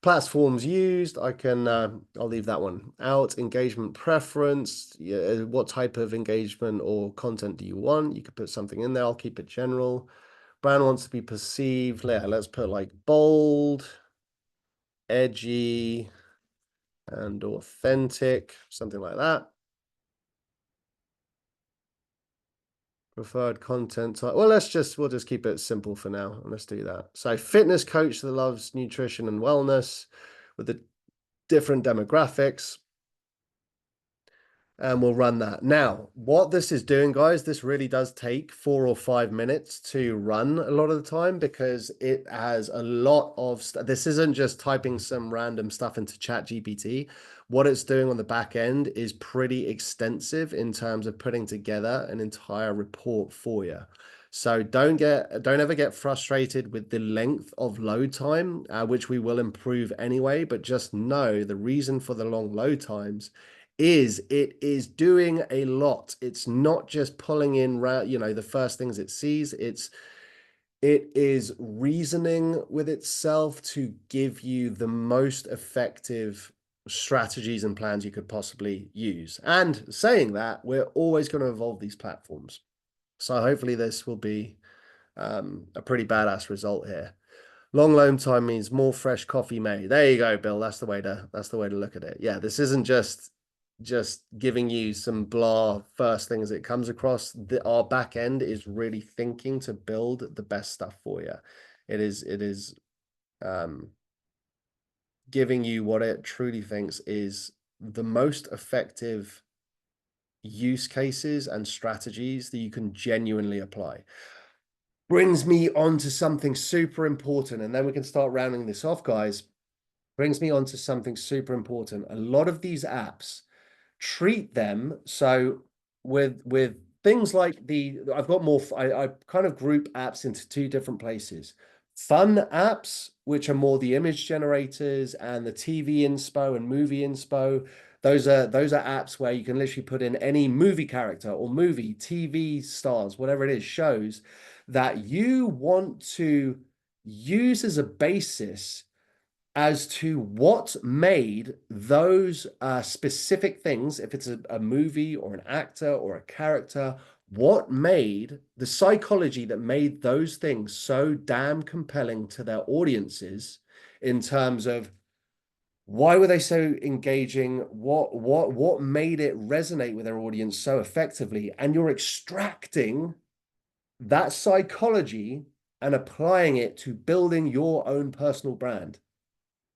Platforms used, I can, I'll leave that one out. Engagement preference, yeah, what type of engagement or content do you want? You could put something in there. I'll keep it general. Brand wants to be perceived. Yeah, let's put like bold, edgy, and authentic, something like that. Preferred content type. Well, we'll just keep it simple for now, and let's do that. So fitness coach that loves nutrition and wellness with the different demographics. And we'll run that. Now, what this is doing, guys, this really does take 4 or 5 minutes to run a lot of the time because it has a lot of this isn't just typing some random stuff into ChatGPT. What it's doing on the back end is pretty extensive in terms of putting together an entire report for you. So don't ever get frustrated with the length of load time, which we will improve anyway, but just know the reason for the long load times is it is doing a lot. It's not just pulling in, the first things it sees. It is reasoning with itself to give you the most effective strategies and plans you could possibly use. And saying that, we're always going to evolve these platforms. So hopefully this will be a pretty badass result here. Long load time means more fresh coffee made. There you go, Bill. That's the way to look at it. Yeah, this isn't just giving you some blah first things it comes across. Our back end is really thinking to build the best stuff for you. It is giving you what it truly thinks is the most effective use cases and strategies that you can genuinely apply. Brings me on to something super important, and then we can start rounding this off, guys. Brings me on to something super important. A lot of these apps treat them so with things like I've got more, I kind of group apps into 2 different places. Fun apps, which are more the image generators and the TV inspo and movie inspo. Those are apps where you can literally put in any movie character or movie, TV stars, whatever it is, shows that you want to use as a basis as to what made those specific things, if it's a movie or an actor or a character, what made the psychology that made those things so damn compelling to their audiences in terms of why were they so engaging? What made it resonate with their audience so effectively? And you're extracting that psychology and applying it to building your own personal brand.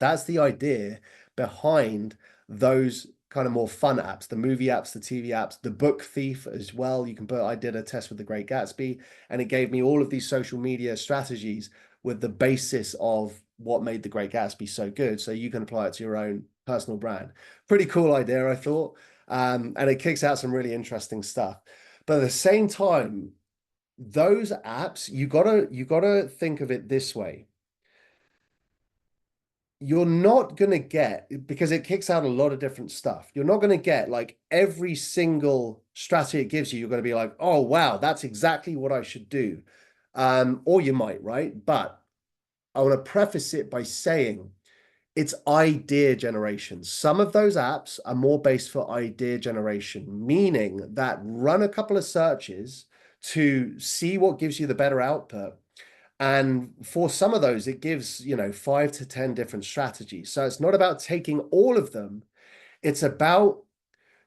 That's the idea behind those kind of more fun apps, the movie apps, the TV apps, the Book Thief as well. You can put, I did a test with The Great Gatsby, and it gave me all of these social media strategies with the basis of what made The Great Gatsby so good. So you can apply it to your own personal brand. Pretty cool idea, I thought. And it kicks out some really interesting stuff. But at the same time, those apps, you gotta think of it this way. You're not going to get, because it kicks out a lot of different stuff, you're not going to get like every single strategy it gives you. You're going to be like, oh, wow, that's exactly what I should do. Or you might, right? But I want to preface it by saying it's idea generation. Some of those apps are more based for idea generation, meaning that run a couple of searches to see what gives you the better output. And for some of those, it gives, 5 to 10 different strategies. So it's not about taking all of them. It's about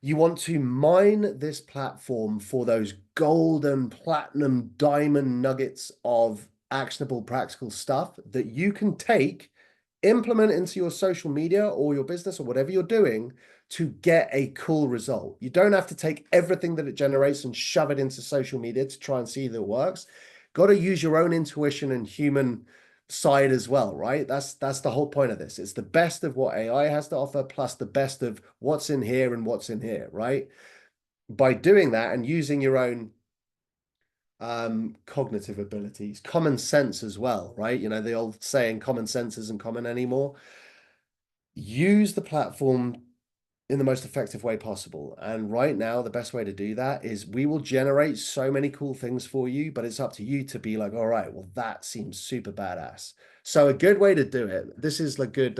you want to mine this platform for those golden, platinum, diamond nuggets of actionable, practical stuff that you can take, implement into your social media or your business or whatever you're doing to get a cool result. You don't have to take everything that it generates and shove it into social media to try and see that it works. Got to use your own intuition and human side as well, right? That's the whole point of this. It's the best of what AI has to offer, plus the best of what's in here and what's in here, right? By doing that and using your own cognitive abilities, common sense as well, right? The old saying, common sense isn't common anymore. Use the platform in the most effective way possible. And right now, the best way to do that is we will generate so many cool things for you, but it's up to you to be like, all right, well, that seems super badass. So a good way to do it, this is a good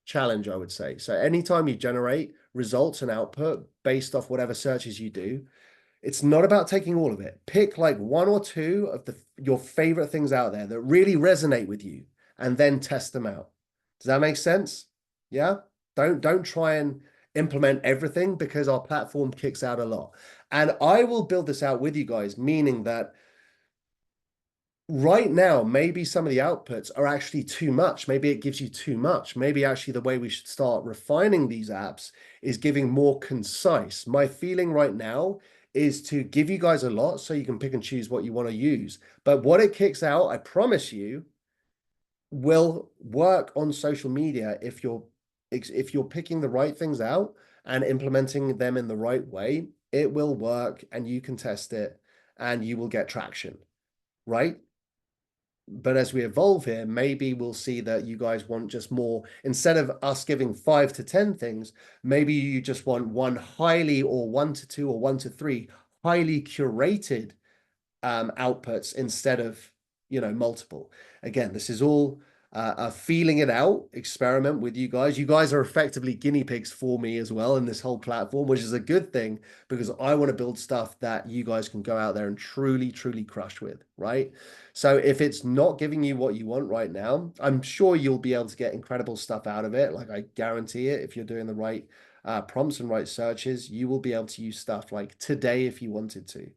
challenge, I would say. So anytime you generate results and output based off whatever searches you do, it's not about taking all of it. Pick like one or two of your favorite things out there that really resonate with you and then test them out. Does that make sense? Yeah. Don't try and implement everything because our platform kicks out a lot. And I will build this out with you guys, meaning that right now, maybe some of the outputs are actually too much. Maybe it gives you too much. Maybe actually the way we should start refining these apps is giving more concise. My feeling right now is to give you guys a lot so you can pick and choose what you want to use. But what it kicks out, I promise you, will work on social media if you're picking the right things out and implementing them in the right way. It will work and you can test it and you will get traction, right? But as we evolve here, maybe we'll see that you guys want just more, instead of us giving 5 to 10 things, maybe you just want one highly, or 1 to 2 or 1 to 3 highly curated outputs instead of, multiple. Again, this is all a feeling it out experiment with you guys. You guys are effectively guinea pigs for me as well in this whole platform, which is a good thing because I want to build stuff that you guys can go out there and truly, truly crush with, right? So if it's not giving you what you want right now, I'm sure you'll be able to get incredible stuff out of it. Like I guarantee it, if you're doing the right prompts and right searches, you will be able to use stuff like today if you wanted to.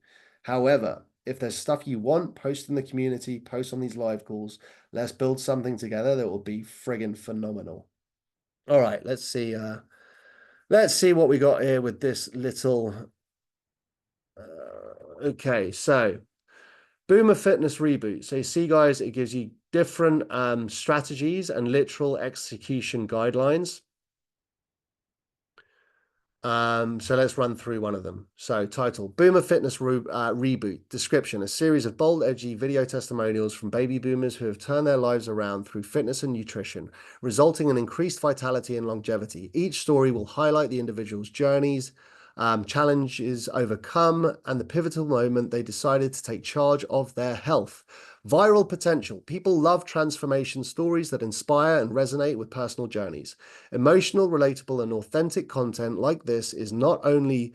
However, if there's stuff you want, post in the community, post on these live calls. Let's build something together that will be friggin' phenomenal. All right, let's see. Let's see what we got here with this little. Okay, so Boomer Fitness Reboot. So you see, guys, it gives you different strategies and literal execution guidelines. So let's run through one of them. So title, Boomer Fitness Reboot. Description, a series of bold, edgy video testimonials from baby boomers who have turned their lives around through fitness and nutrition, resulting in increased vitality and longevity. Each story will highlight the individual's journeys, challenges overcome, and the pivotal moment they decided to take charge of their health. Viral potential. People love transformation stories that inspire and resonate with personal journeys. Emotional, relatable, and authentic content like this is not only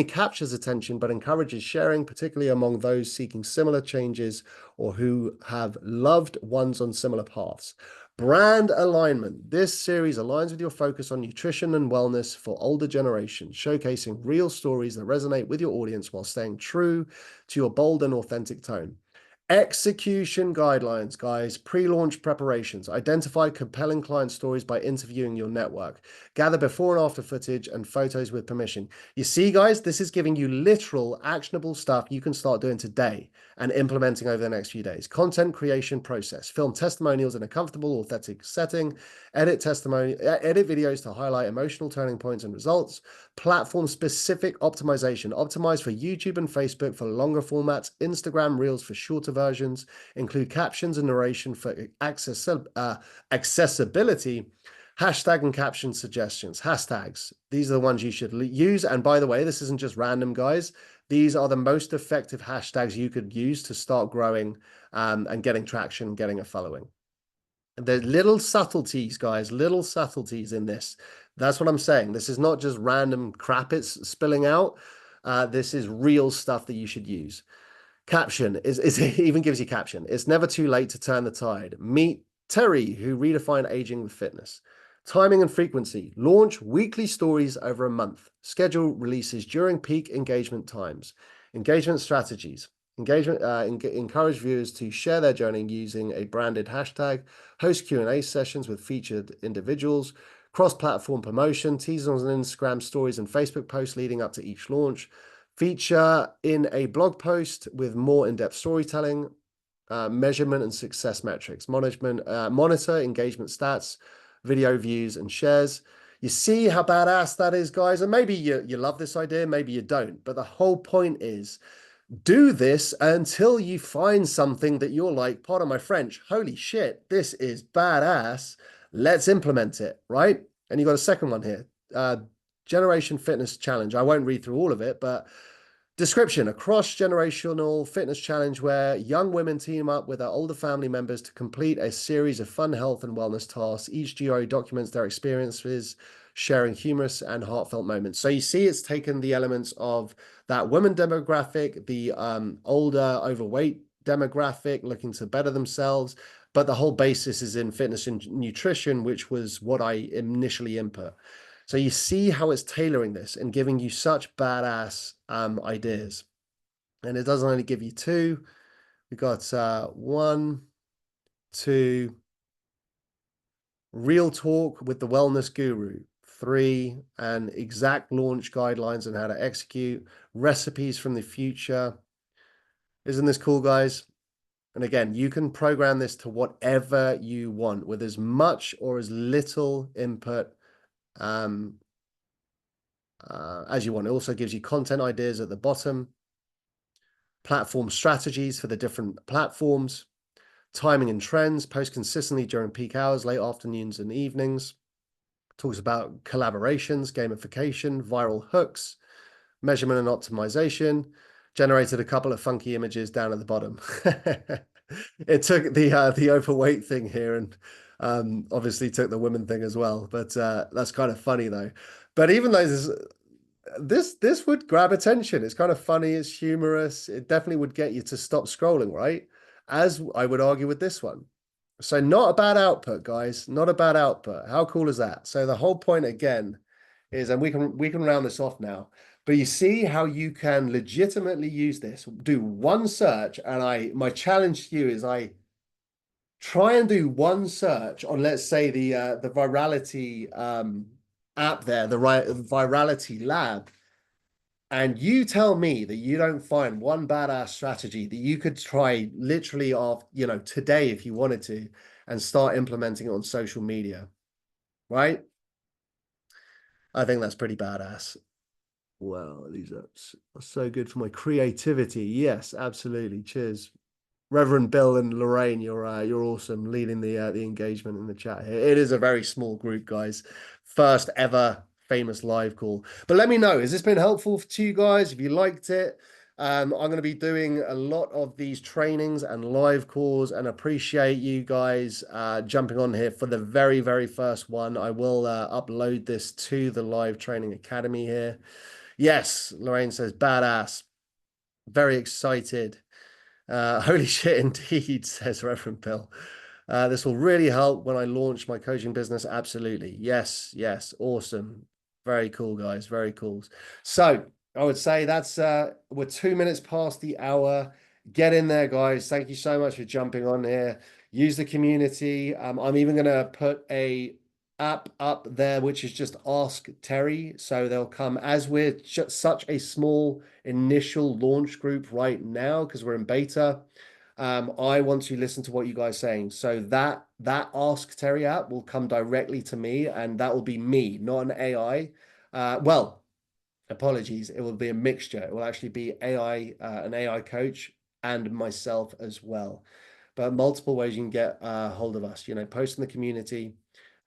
captures attention, but encourages sharing, particularly among those seeking similar changes or who have loved ones on similar paths. Brand alignment. This series aligns with your focus on nutrition and wellness for older generations, showcasing real stories that resonate with your audience while staying true to your bold and authentic tone. Execution guidelines, guys. Pre-launch preparations. Identify compelling client stories by interviewing your network. Gather before and after footage and photos with permission. You see, guys, this is giving you literal actionable stuff you can start doing today and implementing over the next few days. Content creation process. Film testimonials in a comfortable, authentic setting. Edit videos to highlight emotional turning points and results. Platform-specific optimization. Optimize for YouTube and Facebook for longer formats. Instagram Reels for shorter versions. Include captions and narration for accessibility. Hashtag and caption suggestions. Hashtags. These are the ones you should use. And by the way, this isn't just random, guys. These are the most effective hashtags you could use to start growing and getting traction, getting a following. There's little subtleties, guys, little subtleties in this. That's what I'm saying. This is not just random crap it's spilling out. This is real stuff that you should use. Caption it even gives you caption. It's never too late to turn the tide. Meet Terry, who redefined aging with fitness. Timing and frequency. Launch weekly stories over a month. Schedule releases during peak engagement times. Engagement strategies. Encourage viewers to share their journey using a branded hashtag. Host Q&A sessions with featured individuals. Cross-platform promotion. Teasers on Instagram stories and Facebook posts leading up to each launch. Feature in a blog post with more in-depth storytelling. Measurement and success metrics. Monitor engagement stats, video views and shares. You see how badass that is, guys? And maybe you love this idea, maybe you don't. But the whole point is, do this until you find something that you're like, pardon my French, holy shit, this is badass. Let's implement it, right? And you got a second one here. Generation Fitness Challenge. I won't read through all of it, but Description: a cross-generational fitness challenge where young women team up with their older family members to complete a series of fun health and wellness tasks. Each GRE documents their experiences, sharing humorous and heartfelt moments. So you see it's taken the elements of that women demographic, the older, overweight demographic looking to better themselves, but the whole basis is in fitness and nutrition, which was what I initially input. So you see how it's tailoring this and giving you such badass ideas. And it doesn't only give you two. We've got 1, 2, real talk with the wellness guru. 3, and exact launch guidelines on how to execute, recipes from the future. Isn't this cool, guys? And again, you can program this to whatever you want with as much or as little input as you want. It also gives you content ideas at the bottom, platform strategies for the different platforms, timing and trends, post consistently during peak hours, late afternoons and evenings. Talks about collaborations, gamification, viral hooks, measurement and optimization. Generated a couple of funky images down at the bottom. It took the overweight thing here and obviously took the women thing as well, but that's kind of funny though. But even though this would grab attention, it's kind of funny, it's humorous, it definitely would get you to stop scrolling, right? As I would argue with this one. So not a bad output, guys, not a bad output. How cool is that? So the whole point again is, and we can round this off now, but you see how you can legitimately use this, do one search, and my challenge to you is I try and do one search on, let's say, the virality app there, the virality lab, and you tell me that you don't find one badass strategy that you could try literally off, today if you wanted to, and start implementing it on social media, right? I think that's pretty badass. Wow, these apps are so good for my creativity. Yes, absolutely. Cheers. Reverend Bill and Lorraine, you're awesome, leading the engagement in the chat here. It is a very small group, guys. First ever famous live call. But let me know, has this been helpful to you guys? If you liked it, I'm going to be doing a lot of these trainings and live calls, and appreciate you guys jumping on here for the very, very first one. I will upload this to the Live Training Academy here. Yes, Lorraine says, badass. Very excited. Holy shit, indeed, says Reverend Bill. This will really help when I launch my coaching business. Absolutely. Yes, yes. Awesome. Very cool, guys. Very cool. So I would say that's we're 2 minutes past the hour. Get in there, guys. Thank you so much for jumping on here. Use the community. I'm even going to put a app up there, which is just Ask Terry. So they'll come, as we're such a small initial launch group right now, because we're in beta. I want to listen to what you guys are saying. So that Ask Terry app will come directly to me, and that will be me, not an AI. Well, apologies. It will be a mixture. It will actually be AI, an AI coach, and myself as well. But multiple ways you can get hold of us. Post in the community,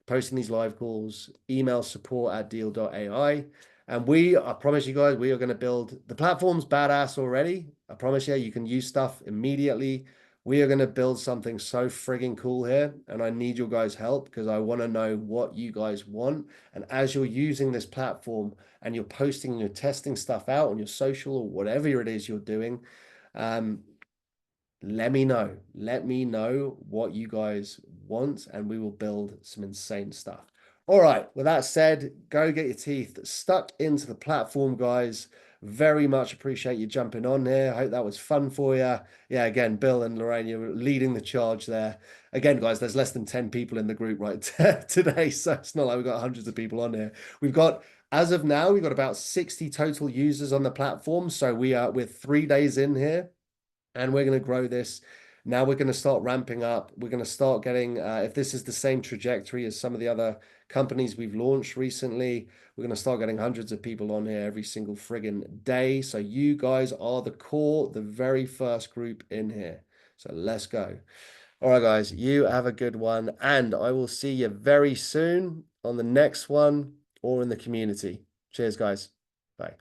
posting these live calls, email support@deal.ai. And I promise you guys, we are going to build, the platform's badass already. I promise you can use stuff immediately. We are going to build something so frigging cool here. And I need your guys' help, because I want to know what you guys want. And as you're using this platform and you're posting and you're testing stuff out on your social or whatever it is you're doing, let me know what you guys want, and we will build some insane stuff. All right, with that said, go get your teeth stuck into the platform, guys. Very much appreciate you jumping on here. I hope that was fun for you. Yeah, again, Bill and Lorraine, you're leading the charge there. Again, guys, there's less than 10 people in the group right today, so it's not like we've got hundreds of people on here. As of now, we've got about 60 total users on the platform. So we're 3 days in here, and we're going to grow this. Now we're going to start ramping up. We're going to start getting, if this is the same trajectory as some of the other companies we've launched recently, we're going to start getting hundreds of people on here every single friggin' day. So you guys are the core, the very first group in here. So let's go. All right, guys, you have a good one. And I will see you very soon on the next one or in the community. Cheers, guys. Bye.